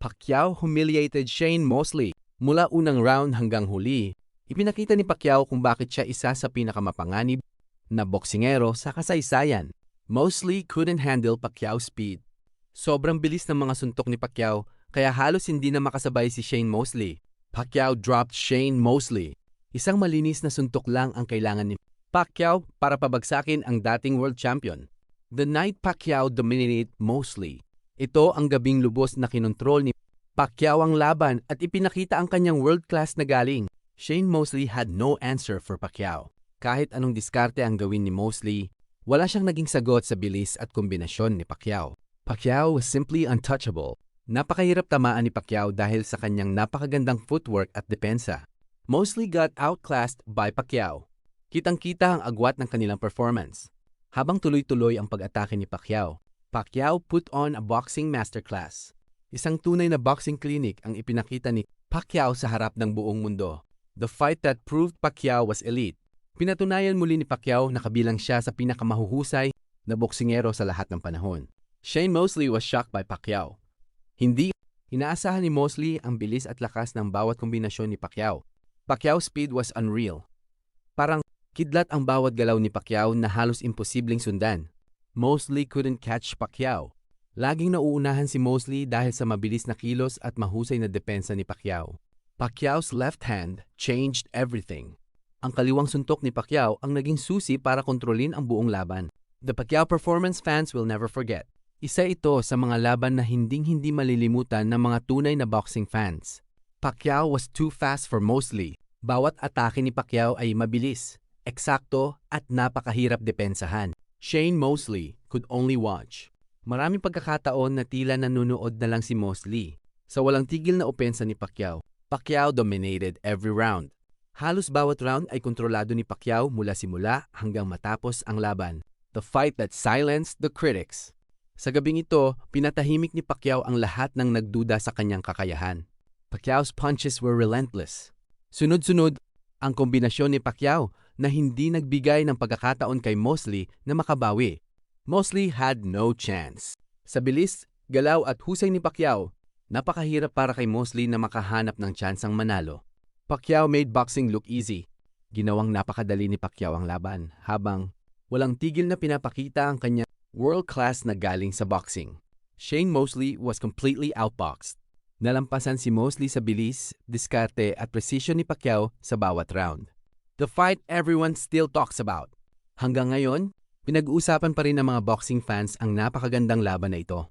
Pacquiao humiliated Shane Mosley. Mula unang round hanggang huli, ipinakita ni Pacquiao kung bakit siya isa sa pinakamapanganib na boksingero sa kasaysayan. Mosley couldn't handle Pacquiao's speed. Sobrang bilis ng mga suntok ni Pacquiao kaya halos hindi na makasabay si Shane Mosley. Pacquiao dropped Shane Mosley. Isang malinis na suntok lang ang kailangan ni Pacquiao para pabagsakin ang dating world champion. The night Pacquiao dominated Mosley. Ito ang gabing lubos na kinontrol ni Pacquiao ang laban at ipinakita ang kanyang world-class na galing. Shane Mosley had no answer for Pacquiao. Kahit anong diskarte ang gawin ni Mosley, wala siyang naging sagot sa bilis at kombinasyon ni Pacquiao. Pacquiao was simply untouchable. Napakahirap tamaan ni Pacquiao dahil sa kanyang napakagandang footwork at depensa. Mosley got outclassed by Pacquiao. Kitang-kita ang agwat ng kanilang performance. Habang tuloy-tuloy ang pag-atake ni Pacquiao, Pacquiao put on a boxing masterclass. Isang tunay na boxing clinic ang ipinakita ni Pacquiao sa harap ng buong mundo. The fight that proved Pacquiao was elite. Pinatunayan muli ni Pacquiao na kabilang siya sa pinakamahuhusay na boksingero sa lahat ng panahon. Shane Mosley was shocked by Pacquiao. Hindi inaasahan ni Mosley ang bilis at lakas ng bawat kombinasyon ni Pacquiao. Pacquiao's speed was unreal. Parang kidlat ang bawat galaw ni Pacquiao na halos imposibleng sundan. Mosley couldn't catch Pacquiao. Laging nauunahan si Mosley dahil sa mabilis na kilos at mahusay na depensa ni Pacquiao. Pacquiao's left hand changed everything. Ang kaliwang suntok ni Pacquiao ang naging susi para kontrolin ang buong laban. The Pacquiao performance fans will never forget. Isa ito sa mga laban na hinding-hindi malilimutan ng mga tunay na boxing fans. Pacquiao was too fast for Mosley. Bawat atake ni Pacquiao ay mabilis, eksakto at napakahirap depensahan. Shane Mosley could only watch. Maraming pagkakataon na tila nanunood na lang si Mosley. Sa walang tigil na opensa ni Pacquiao, Pacquiao dominated every round. Halos bawat round ay kontrolado ni Pacquiao mula simula hanggang matapos ang laban. The fight that silenced the critics. Sa gabing ito, pinatahimik ni Pacquiao ang lahat ng nagduda sa kanyang kakayahan. Pacquiao's punches were relentless. Sunod-sunod ang kombinasyon ni Pacquiao na hindi nagbigay ng pagkakataon kay Mosley na makabawi. Mosley had no chance. Sa bilis, galaw at husay ni Pacquiao, napakahirap para kay Mosley na makahanap ng tsansang manalo. Pacquiao made boxing look easy. Ginawang napakadali ni Pacquiao ang laban habang walang tigil na pinapakita ang kanyang world-class na galing sa boxing. Shane Mosley was completely outboxed. Nalampasan si Mosley sa bilis, diskarte at precision ni Pacquiao sa bawat round. The fight everyone still talks about. Hanggang ngayon, pinag-uusapan pa rin ng mga boxing fans ang napakagandang laban na ito.